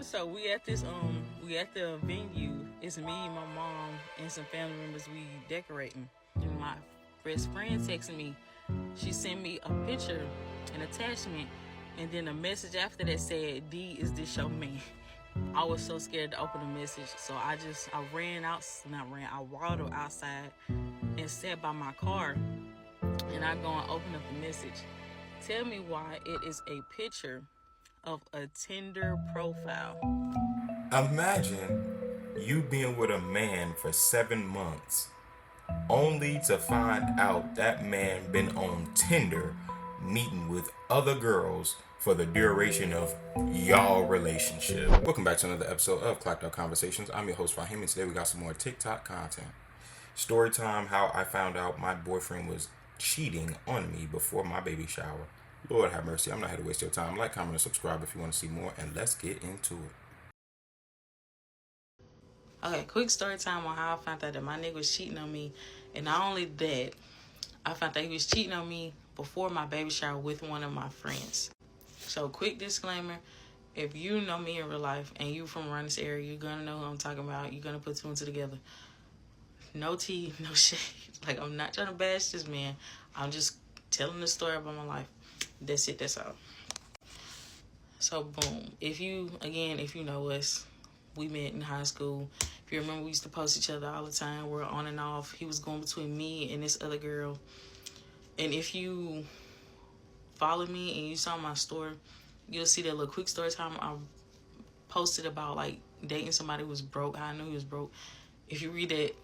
So we at the venue. It's me, my mom, and some family members. We decorating. And my best friend texted me. She sent me a picture, an attachment, and then a message after that said, "D, is this your man?" I was so scared to open the message, so I ran out, not ran, I waddled outside and sat by my car, and I go and open up the message. Tell me why it is a picture of a Tinder profile. Imagine you being with a man for 7 months only to find out that man been on Tinder meeting with other girls for the duration of y'all relationship. Welcome back to another episode of Clacked Out Conversations. I'm your host Fahim, and today we got some more TikTok content. Storytime, how I found out my boyfriend was cheating on me before my baby shower. Lord have mercy, I'm not here to waste your time. Like, comment, and subscribe if you want to see more, and let's get into it. Okay, quick story time on how I found out that my nigga was cheating on me. And not only that, I found out he was cheating on me before my baby shower with one of my friends. So, quick disclaimer, if you know me in real life and you from around this area, you're going to know who I'm talking about. You're going to put two and two together. No tea, no shade. Like, I'm not trying to bash this man. I'm just telling the story about my life. That's it, that's all. So, boom. If you know us, we met in high school. If you remember, we used to post each other all the time. We're on and off. He was going between me and this other girl. And if you follow me and you saw my story, you'll see that little quick story time I posted about, like, dating somebody who was broke, how I knew he was broke. If you read that,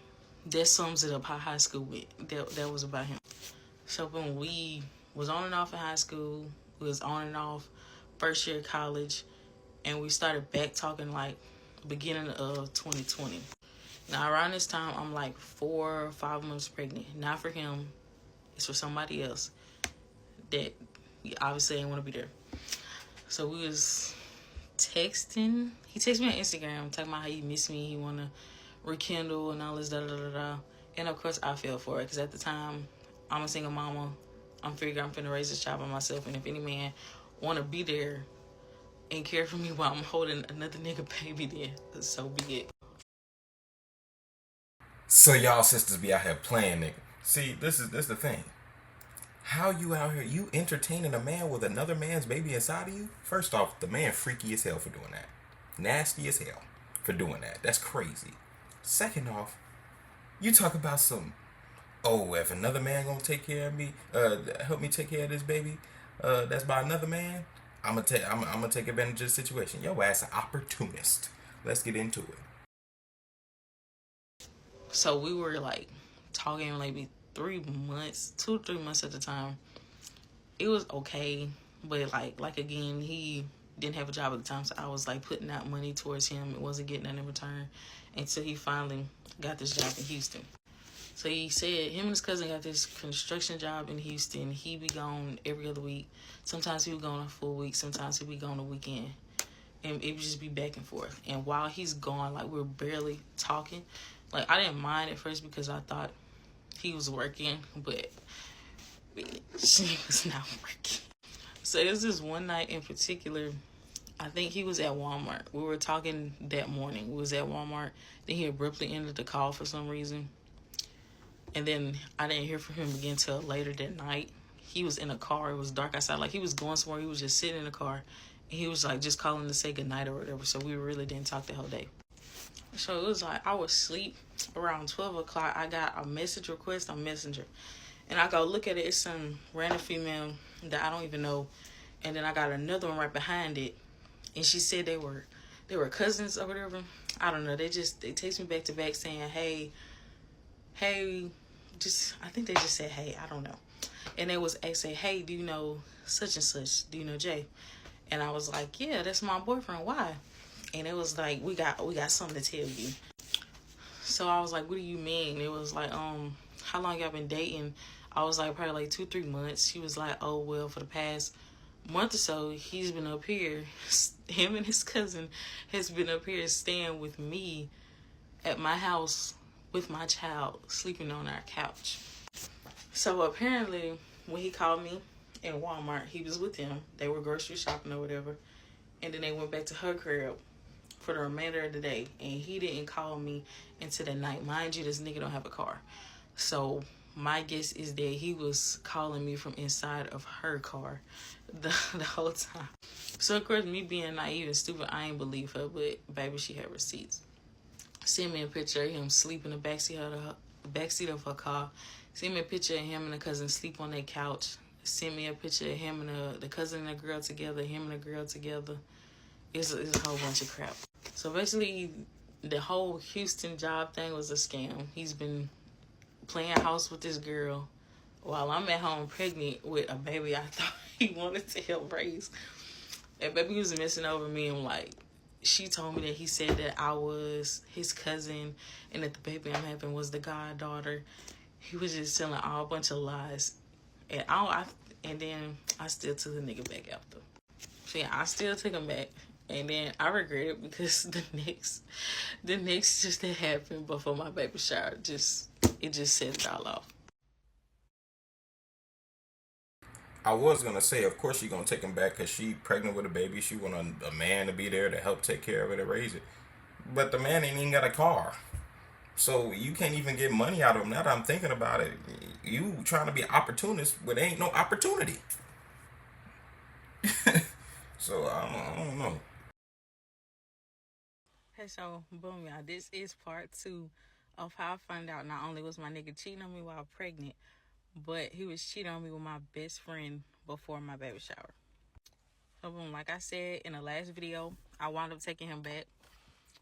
that sums it up how high school went. That was about him. So, boom, we was on and off in high school. We was on and off first year of college. And we started back talking, like, beginning of 2020. Now, around this time, I'm like 4 or 5 months pregnant. Not for him. It's for somebody else that obviously ain't want to be there. So we was texting. He texted me on Instagram talking about how he missed me. He want to rekindle and all this da-da-da-da. And, of course, I fell for it because at the time, I'm a single mama. I'm figuring I'm finna raise this child by myself. And if any man want to be there and care for me while I'm holding another nigga baby, then so be it. So y'all sisters be out here playing, nigga. See, this is the thing. How you out here, you entertaining a man with another man's baby inside of you? First off, the man freaky as hell for doing that. Nasty as hell for doing that. That's crazy. Second off, you talk about some, oh, if another man gonna take care of me, help me take care of this baby, that's by another man, I'm gonna take advantage of the situation. Yo ass an opportunist. Let's get into it. So we were like talking maybe 3 months, 2 to 3 months at the time. It was okay, but like again, he didn't have a job at the time, so I was like putting out money towards him. It wasn't getting none in return until he finally got this job in Houston. So he said him and his cousin got this construction job in Houston. He be gone every other week. Sometimes he would go on a full week. Sometimes he would be gone a weekend. And it would just be back and forth. And while he's gone, like, we're barely talking. Like, I didn't mind at first because I thought he was working, but she was not working. So it was this one night in particular. I think he was at Walmart. We were talking that morning. We was at Walmart. Then he abruptly ended the call for some reason. And then I didn't hear from him again till later that night. He was in a car. It was dark outside. Like, he was going somewhere. He was just sitting in the car. And he was, like, just calling to say goodnight or whatever. So we really didn't talk the whole day. So it was like I was asleep around 12 o'clock. I got a message request on Messenger. And I go look at it. It's some random female that I don't even know. And then I got another one right behind it. And she said they were cousins or whatever. I don't know. They text me back to back saying, hey, I think they just said, hey, I don't know. And they was asking, hey, do you know such and such? Do you know Jay? And I was like, yeah, that's my boyfriend. Why? And it was like, we got something to tell you. So I was like, what do you mean? It was like, how long y'all been dating? I was like, probably like 2-3 months. She was like, oh, well, for the past month or so, he's been up here. Him and his cousin has been up here staying with me at my house with my child, sleeping on our couch. So apparently, when he called me in Walmart, he was with him. They were grocery shopping or whatever. And then they went back to her crib. for the remainder of the day, and he didn't call me into the night. Mind you, this nigga don't have a car. So my guess is that he was calling me from inside of her car the whole time. So of course, me being naive and stupid, I ain't believe her, but baby, she had receipts. Send me a picture of him sleep in the backseat of her car. Send me a picture of him and the cousin sleep on their couch. Send me a picture of him and the cousin and the girl together, him and the girl together. It's a whole bunch of crap. So basically, the whole Houston job thing was a scam. He's been playing house with this girl while I'm at home pregnant with a baby I thought he wanted to help raise. And baby was messing over me, and like, she told me that he said that I was his cousin and that the baby I'm having was the goddaughter. He was just telling a bunch of lies. And then I still took the nigga back after. So yeah, I still took him back. And then I regret it because the next just that happened before my baby shower, it just set it all off. I was gonna say, of course, you're gonna take him back because she pregnant with a baby. She want a man to be there to help take care of it and raise it. But the man ain't even got a car, so you can't even get money out of him. Now that I'm thinking about it, you trying to be an opportunist, but there ain't no opportunity. So I don't know. Hey, so boom, y'all. This is part 2 of how I found out not only was my nigga cheating on me while pregnant, but he was cheating on me with my best friend before my baby shower. So boom, like I said in the last video, I wound up taking him back.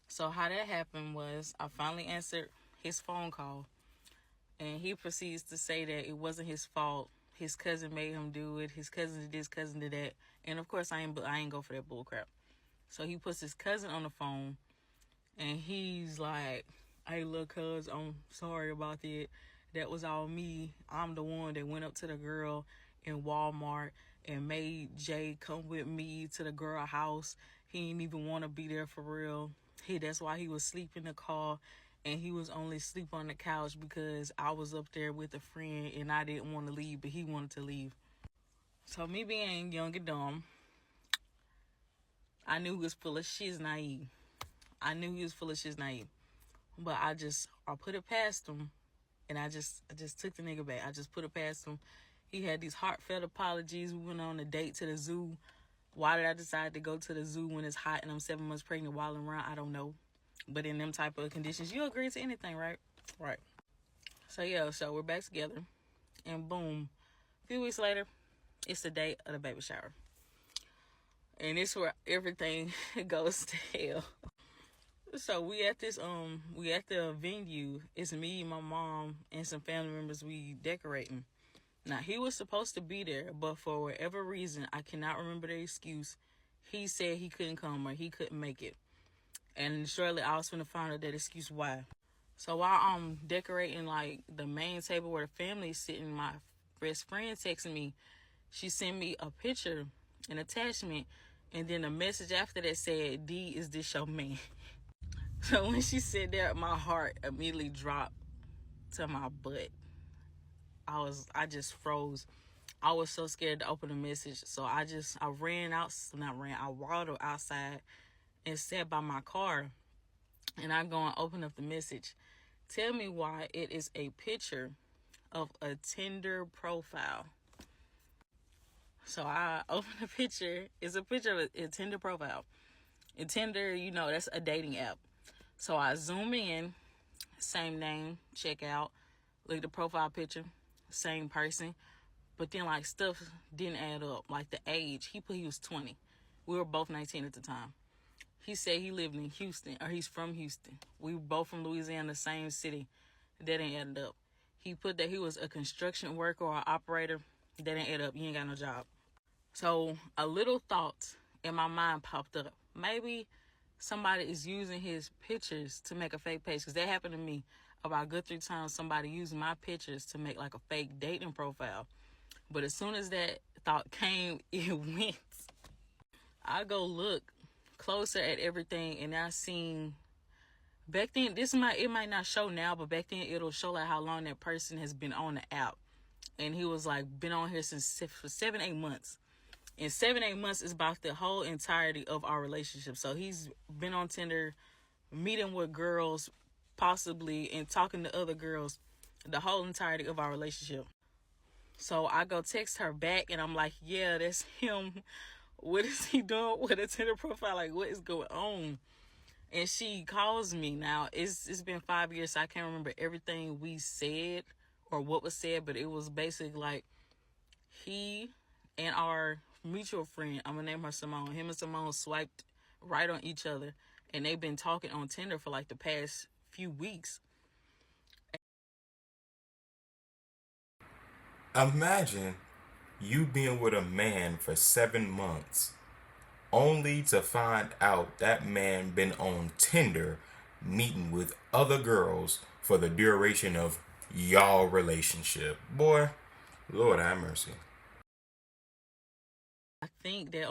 So how that happened was I finally answered his phone call, and he proceeds to say that it wasn't his fault. His cousin made him do it. His cousin did this, cousin did that. And of course, I ain't go for that bull crap. So he puts his cousin on the phone, and he's like, "Hey, look, cuz, I'm sorry about that. That was all me. I'm the one that went up to the girl in Walmart and made Jay come with me to the girl house. He didn't even want to be there for real. That's why he was sleep in the car, and he was only sleep on the couch because I was up there with a friend and I didn't want to leave, but he wanted to leave." So me being young and dumb, I knew he was full of shit naive. But I put it past him, and I just took the nigga back. I just put it past him. He had these heartfelt apologies. We went on a date to the zoo. Why did I decide to go to the zoo when it's hot and I'm 7 months pregnant while I'm around? I don't know. But in them type of conditions, you agree to anything, right? Right. So yeah, so we're back together. And boom, a few weeks later, it's the day of the baby shower. And it's where everything goes to hell. So we at the venue. It's me, my mom, and some family members. We decorating. Now, he was supposed to be there, but for whatever reason, I cannot remember the excuse, he said he couldn't come or he couldn't make it. And shortly, I was going to find out that excuse why. So while I'm decorating, like, the main table where the family is sitting, my best friend texted me. She sent me a picture, an attachment, and then a message after that said, "D, is this your man?" So when she said that, my heart immediately dropped to my butt. I just froze. I was so scared to open the message. So I waddled outside and sat by my car. And I go and open up the message. Tell me why it is a picture of a Tinder profile. So I open the picture. It's a picture of a Tinder profile. And Tinder, that's a dating app. So I zoom in, same name, check out, look at the profile picture, same person. But then, like, stuff didn't add up. Like, the age, he put he was 20. We were both 19 at the time. He said he lived in Houston, or he's from Houston. We were both from Louisiana, same city. That didn't add up. He put that he was a construction worker or an operator. That didn't add up. You ain't got no job. So a little thought in my mind popped up. Maybe somebody is using his pictures to make a fake page. Because that happened to me about a good 3 times. Somebody used my pictures to make like a fake dating profile. But as soon as that thought came, it went. I go look closer at everything, and I seen back then, it might not show now, but back then it'll show like how long that person has been on the app. And he was like been on here for 7-8 months. And 7-8 months is about the whole entirety of our relationship. So he's been on Tinder, meeting with girls, possibly, and talking to other girls the whole entirety of our relationship. So I go text her back and I'm like, yeah, that's him. What is he doing with a Tinder profile? Like, what is going on? And she calls me. Now, it's been 5 years, so I can't remember everything we said or what was said, but it was basically like he and our mutual friend, I'm going to name her Simone, him and Simone swiped right on each other, and they've been talking on Tinder for like the past few weeks. Imagine you being with a man for 7 months only to find out that man been on Tinder meeting with other girls for the duration of y'all relationship. Boy, Lord have mercy. I think that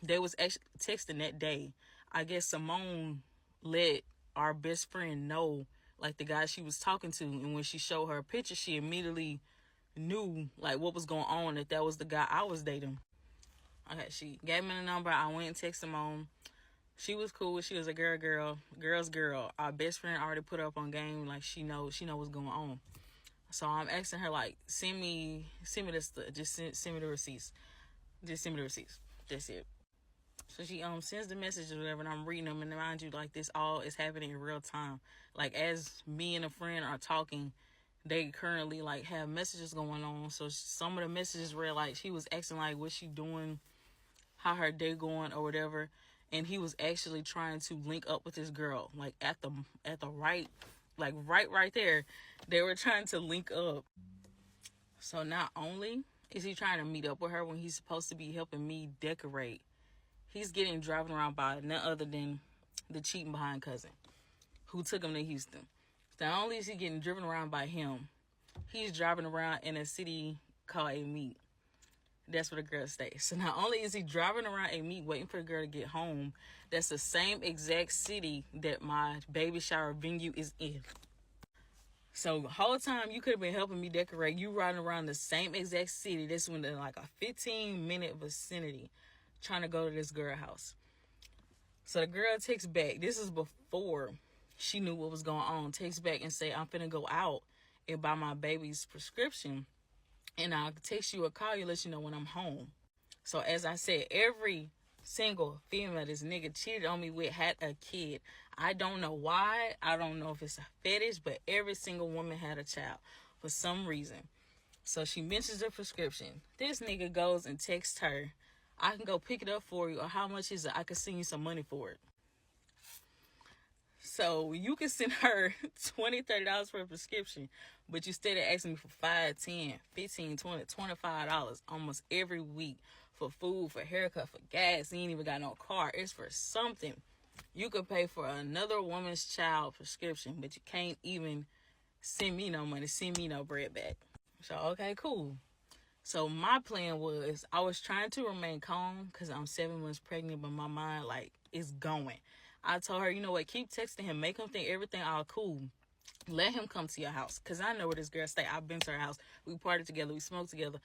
they was actually texting that day. I guess Simone let our best friend know, like, the guy she was talking to, and when she showed her a picture, she immediately knew like what was going on, that was the guy I was dating. Okay, she gave me the number. I went and texted Simone. She was cool. She was a girl's girl. Our best friend already put up on game. Like, she know what's going on. So I'm asking her, like, send me this stuff. Just send me the receipts. Just send me the receipts. That's it. So she sends the messages or whatever, and I'm reading them. And mind you, like, this all is happening in real time. Like, as me and a friend are talking, they currently like have messages going on. So some of the messages were like, she was asking like, what's she doing, how her day going or whatever, and he was actually trying to link up with this girl, like at the right, like right there, they were trying to link up. So not only is he trying to meet up with her when he's supposed to be helping me decorate, he's getting driven around by none other than the cheating behind cousin who took him to Houston. Not only is he getting driven around by him, he's driving around in a city called A Meat. That's where the girl stays. So not only is he driving around A Meat waiting for the girl to get home, that's the same exact city that my baby shower venue is in. So the whole time you could have been helping me decorate, you riding around the same exact city. This one in like a 15-minute vicinity, trying to go to this girl house. So the girl takes back. This is before she knew what was going on. Takes back and say, I'm finna go out and buy my baby's prescription, and I'll text you or call you, let you know when I'm home. So as I said, every single female this nigga cheated on me with had a kid. I don't know why. I don't know if it's a fetish, but every single woman had a child for some reason. So she mentions the prescription. This nigga goes and texts her, I can go pick it up for you, or how much is it? I can send you some money for it. So you can send her $20, $30 for a prescription, but you still asking me for $5, $10, $15, $20, $25 almost every week for food, for haircut, for gas. You ain't even got no car. It's for something. You could pay for another woman's child prescription, but you can't even send me no money, send me no bread back. So, okay, cool. So my plan was, I was trying to remain calm because I'm 7 months pregnant, but my mind, like, is going. I told her, you know what, keep texting him, make him think everything all cool. Let him come to your house, because I know where this girl stay. I've been to her house. We partied together. We smoked together.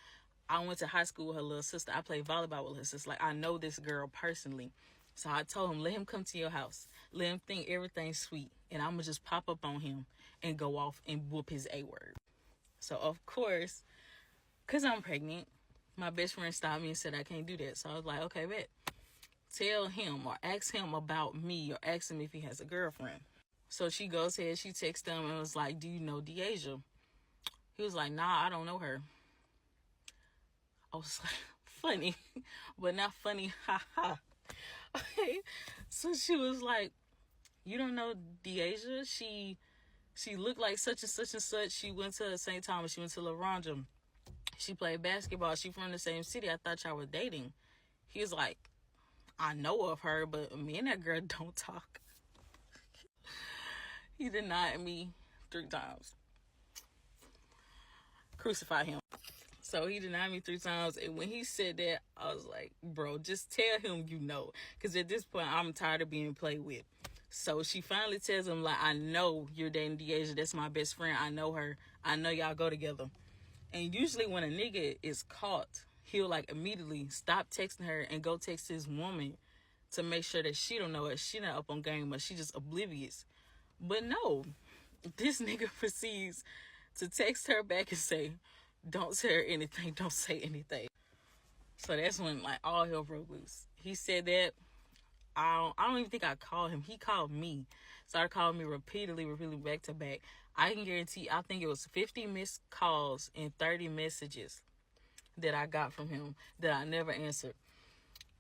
I went to high school with her little sister. I played volleyball with her sister. Like, I know this girl personally. So I told him, let him come to your house. Let him think everything's sweet. And I'm going to just pop up on him and go off and whoop his A word. So, of course, because I'm pregnant, my best friend stopped me and said I can't do that. So I was like, okay, bet. Tell him or ask him about me or ask him if he has a girlfriend. So she goes ahead, she texts him and was like, do you know Deasia? He was like, nah, I don't know her. I was like, funny, but not funny, haha. Okay. So she was like, you don't know Deasia? She looked like such and such and such. She went to St. Thomas. She went to La Ronja. She played basketball. She from the same city. I thought y'all were dating. He was like, I know of her, but me and that girl don't talk. He denied me 3 times. Crucify him. So he denied me 3 times. And when he said that, I was like, bro, just tell him you know. Because at this point, I'm tired of being played with. So she finally tells him, like, I know you're dating Deasia. That's my best friend. I know her. I know y'all go together. And usually when a nigga is caught, he'll like immediately stop texting her and go text his woman to make sure that she don't know it. She not up on game, but she just oblivious. But no, this nigga proceeds to text her back and say, don't tell her anything, don't say anything. So that's when like all hell broke loose. He said that. I don't even think I called him. He called me. Started calling me repeatedly back to back. I can guarantee, I think it was 50 missed calls and 30 messages that I got from him that I never answered.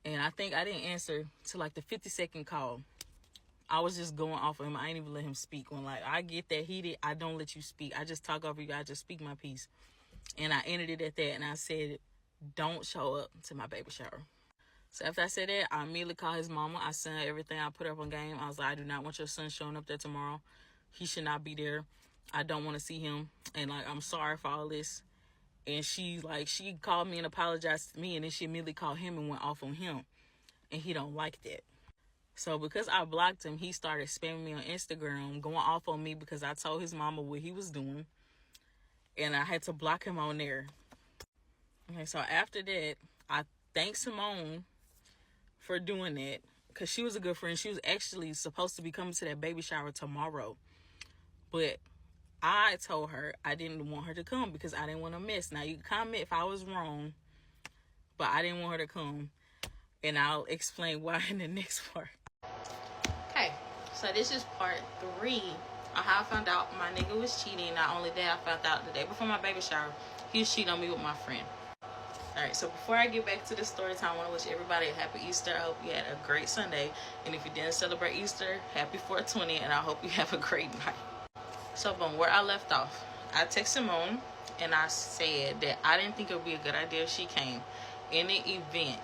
And I think I didn't answer to like the 52nd call. I was just going off of him. I ain't even let him speak. When like I get that heated, I don't let you speak. I just talk over you. I just speak my piece. And I ended it at that. And I said, don't show up to my baby shower. So after I said that, I immediately called his mama. I sent everything. I put up on game. I was like, I do not want your son showing up there tomorrow. He should not be there. I don't want to see him. And like, I'm sorry for all this. And she called me and apologized to me. And then she immediately called him and went off on him. And he don't like that. So because I blocked him, he started spamming me on Instagram, going off on me because I told his mama what he was doing. And I had to block him on there. Okay, so after that, I thanked Simone for doing that because she was a good friend. She was actually supposed to be coming to that baby shower tomorrow, but I told her I didn't want her to come because I didn't want to miss. Now you can comment if I was wrong, but I didn't want her to come, and I'll explain why in the next part. Okay, so this is part 3 on how I found out my nigga was cheating. Not only that, I found out the day before my baby shower he was cheating on me with my friend. Alright, so before I get back to the story time, I want to wish everybody a happy Easter. I hope you had a great Sunday. And if you didn't celebrate Easter, happy 420, and I hope you have a great night. So from where I left off, I texted Simone, and I said that I didn't think it would be a good idea if she came. In the event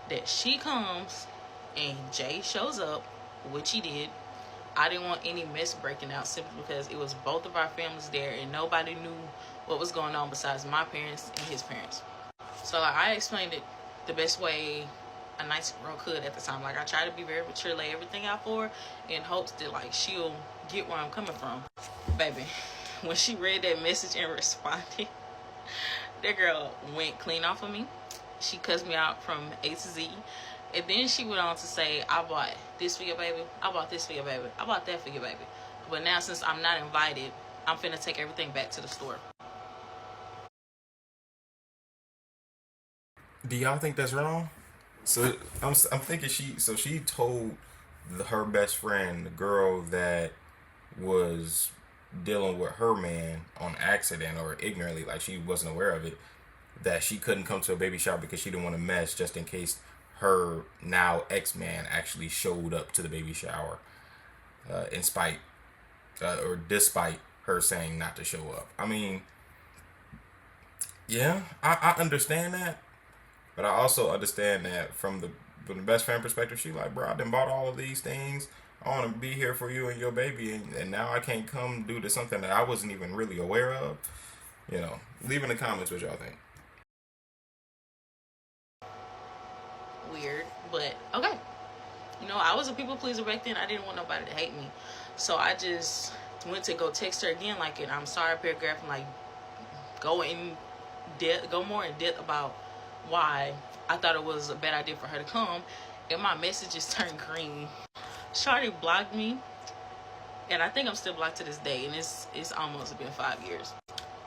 that she comes and Jay shows up, which he did, I didn't want any mess breaking out simply because it was both of our families there, and nobody knew what was going on besides my parents and his parents. So like, I explained it the best way a nice girl could at the time. Like I tried to be very mature, lay everything out for her in hopes that like she'll get where I'm coming from. Baby, when she read that message and responded, that girl went clean off of me. She cussed me out from A to Z. And then she went on to say, I bought this for your baby. I bought this for your baby. I bought that for your baby. But now since I'm not invited, I'm finna take everything back to the store. Do y'all think that's wrong? So I'm thinking she told her best friend, the girl that was dealing with her man on accident or ignorantly, like she wasn't aware of it, that she couldn't come to a baby shower because she didn't want to mess, just in case her now ex-man actually showed up to the baby shower, in spite or despite her saying not to show up. I mean, yeah, I understand that. But I also understand that from the best friend perspective, she like, bro, I done bought all of these things. I want to be here for you and your baby, and now I can't come due to something that I wasn't even really aware of. You know, leave in the comments what y'all think. Weird, but okay. You know, I was a people pleaser back then. I didn't want nobody to hate me. So I just went to go text her again, like, and I'm sorry paragraph, and like, go more in depth about why I thought it was a bad idea for her to come, and my messages turned green. Shawty blocked me, and I think I'm still blocked to this day, and it's almost been 5 years.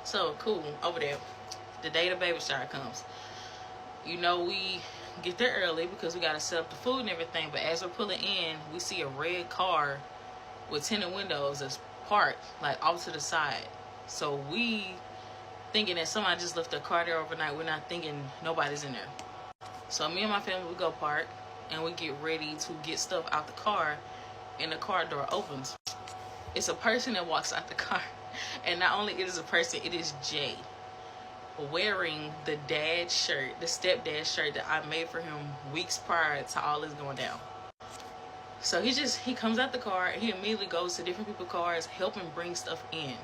So cool, over there, the day the baby shower comes, you know, we get there early because we gotta set up the food and everything, but as we're pulling in, we see a red car with tinted windows that's parked like off to the side. So we thinking that somebody just left their car there overnight. We're not thinking nobody's in there. So me and my family, we go park and we get ready to get stuff out the car, and the car door opens. It's a person that walks out the car, and not only it is a person, it is Jay, wearing the dad shirt, the stepdad shirt that I made for him weeks prior to all this going down. So he comes out the car, and he immediately goes to different people's cars, helping bring stuff in.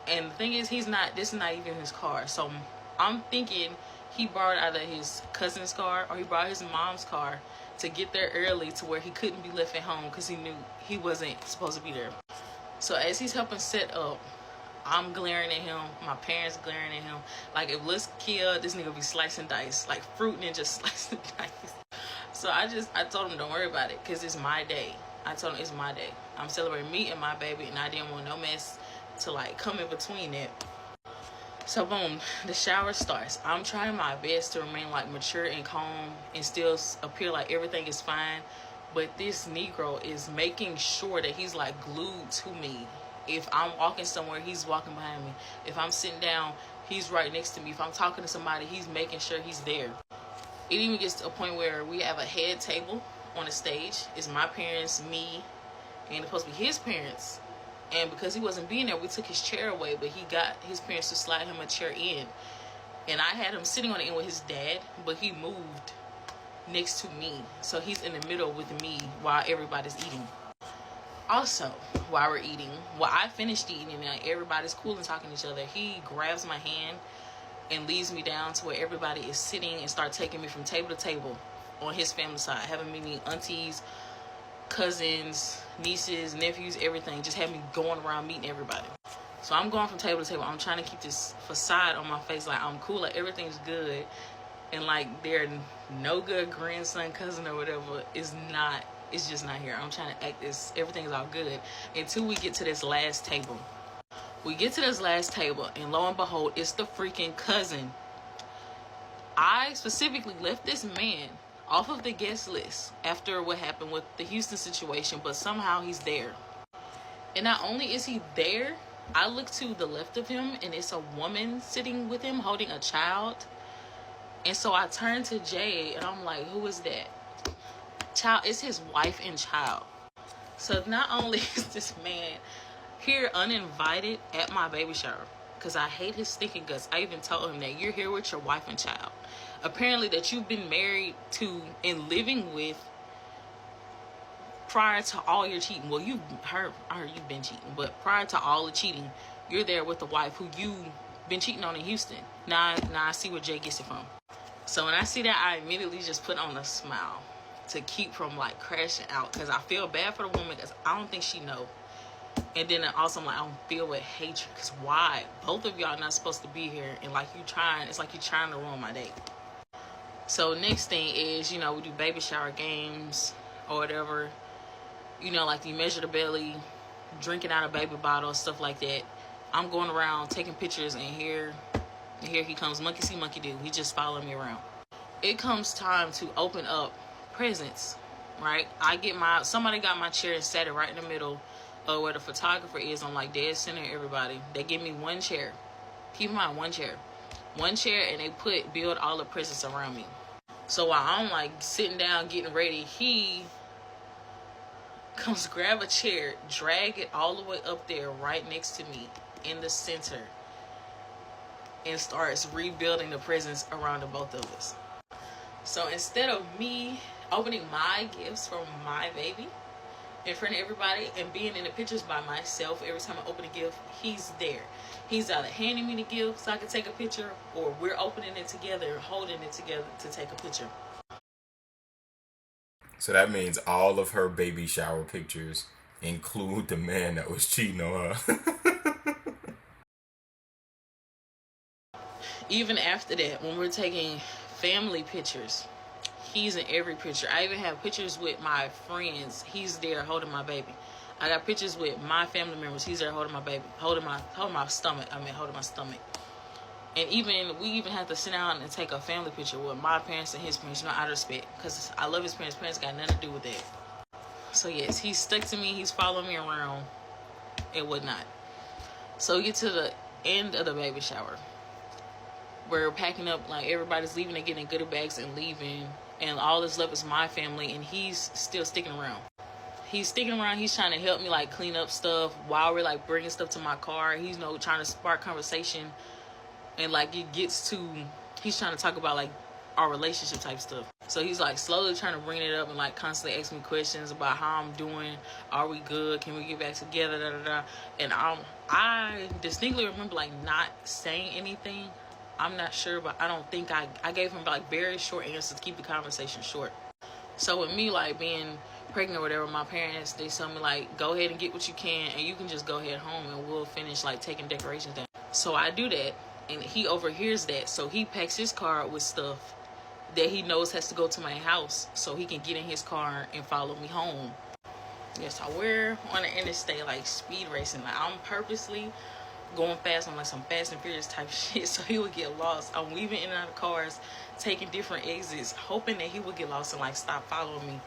And the thing is, this is not even his car. So I'm thinking he borrowed either his cousin's car or he borrowed his mom's car to get there early to where he couldn't be left at home because he knew he wasn't supposed to be there. So as he's helping set up, I'm glaring at him. My parents glaring at him. Like, if let's kill, this nigga be slicing dice. Like, fruit ninja slicing dice. So I told him, don't worry about it, because it's my day. I told him it's my day. I'm celebrating me and my baby, and I didn't want no mess to, like, come in between it. So, boom, the shower starts. I'm trying my best to remain, like, mature and calm and still appear like everything is fine. But this Negro is making sure that he's, like, glued to me. If I'm walking somewhere, he's walking behind me. If I'm sitting down, he's right next to me. If I'm talking to somebody, he's making sure he's there. It even gets to a point where we have a head table on the stage. It's my parents, me, and it's supposed to be his parents. And because he wasn't being there, we took his chair away, but he got his parents to slide him a chair in. And I had him sitting on the end with his dad, but he moved next to me. So he's in the middle with me while everybody's eating. Also, while we're eating, while I finished eating and everybody's cool and talking to each other, he grabs my hand and leads me down to where everybody is sitting and start taking me from table to table on his family side, having me meet aunties, cousins, nieces, nephews, everything. Just had me going around meeting everybody. So I'm going from table to table. I'm trying to keep this facade on my face, like I'm cool, like everything's good, and like they're no good grandson, cousin, or whatever is not. It's just not here. I'm trying to act this. Everything's all good until we get to this last table. We get to this last table, and lo and behold, it's the freaking cousin. I specifically left this man off of the guest list after what happened with the Houston situation, but somehow he's there. And not only is he there, I look to the left of him, and it's a woman sitting with him holding a child. And so I turn to Jay, and I'm like, who is that? Child, it's his wife and child. So not only is this man here uninvited at my baby shower, because I hate his stinking guts. I even told him that you're here with your wife and child. Apparently that you've been married to and living with prior to all your cheating. Well, I heard you've been cheating, but prior to all the cheating, you're there with the wife who you've been cheating on in Houston. Now I see where Jay gets it from. So when I see that, I immediately just put on a smile to keep from like crashing out, because I feel bad for the woman, because I don't think she know. And then also I'm like, I don't feel with hatred, because why? Both of y'all not supposed to be here, and like it's like you're trying to ruin my date. So next thing is, we do baby shower games or whatever, like you measure the belly, drinking out a baby bottle, stuff like that. I'm going around taking pictures, and here he comes, monkey see, monkey do. He just following me around. It comes time to open up presents, right? Somebody got my chair and sat it right in the middle of where the photographer is, on like dead center everybody. They give me one chair. Keep in mind, one chair, and they build all the presents around me. So while I'm like sitting down getting ready, he comes grab a chair, drag it all the way up there right next to me in the center, and starts rebuilding the presents around the both of us. So instead of me opening my gifts from my baby in front of everybody and being in the pictures by myself every time I open a gift, he's there. He's either handing me the gift so I can take a picture, or we're opening it together and holding it together to take a picture. So that means all of her baby shower pictures include the man that was cheating on her. Even after that, when we're taking family pictures, he's in every picture. I even have pictures with my friends. He's there holding my baby. I got pictures with my family members. He's there holding my baby, holding my stomach. Holding my stomach. And we even have to sit down and take a family picture with my parents and his parents, out of respect, because I love his parents. Parents got nothing to do with that. So yes, he's stuck to me. He's following me around and whatnot. So we get to the end of the baby shower. We're packing up, like everybody's leaving and getting goodie bags and leaving, and all that's left is my family, and he's still sticking around. He's trying to help me like clean up stuff while we're like bringing stuff to my car. He's trying to spark conversation, and like he's trying to talk about like our relationship type stuff. So he's like slowly trying to bring it up and like constantly asking me questions about how I'm doing. Are we good? Can we get back together? Da, da, da. And I distinctly remember like not saying anything. I'm not sure, but I don't think I gave him like very short answers to keep the conversation short. So with me like being pregnant or whatever, my parents, they told me, like, go ahead and get what you can, and you can just go ahead home and we'll finish, like, taking decorations down. So I do that, and he overhears that, so he packs his car with stuff that he knows has to go to my house so he can get in his car and follow me home. Yes, so we're on the interstate, like, speed racing. Like, I'm purposely going fast on, like, some Fast and Furious type shit so he would get lost. I'm weaving in and out of cars, taking different exits, hoping that he would get lost and, like, stop following me,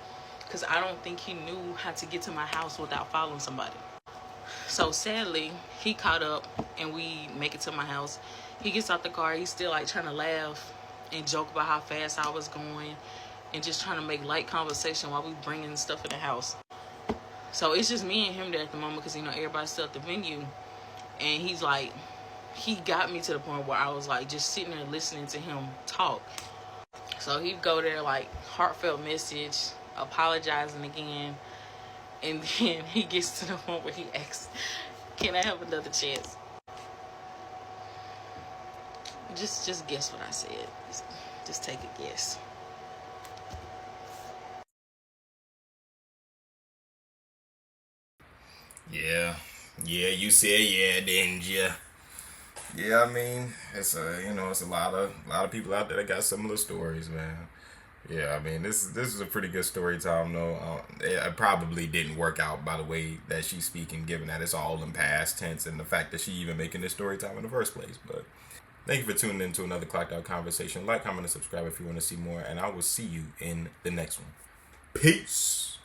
because I don't think he knew how to get to my house without following somebody. So sadly, he caught up and we make it to my house. He gets out the car, he's still, like, trying to laugh and joke about how fast I was going and just trying to make light conversation while we bringing stuff in the house. So it's just me and him there at the moment, because, you know, everybody's still at the venue. And he's like, he got me to the point where I was, like, just sitting there listening to him talk. So he'd go there, like, heartfelt message, apologizing again. And then he gets to the point where he asks, can I have another chance? Just guess what I said. Just take a guess. Yeah, you said yeah, didn't you? Yeah, I mean, it's a lot of people out there that got similar stories, man. Yeah, I mean, this is a pretty good story time, though. It probably didn't work out by the way that she's speaking, given that it's all in past tense and the fact that she even making this story time in the first place. But thank you for tuning in to another Clocked Out Conversation. Like, comment, and subscribe if you want to see more, and I will see you in the next one. Peace.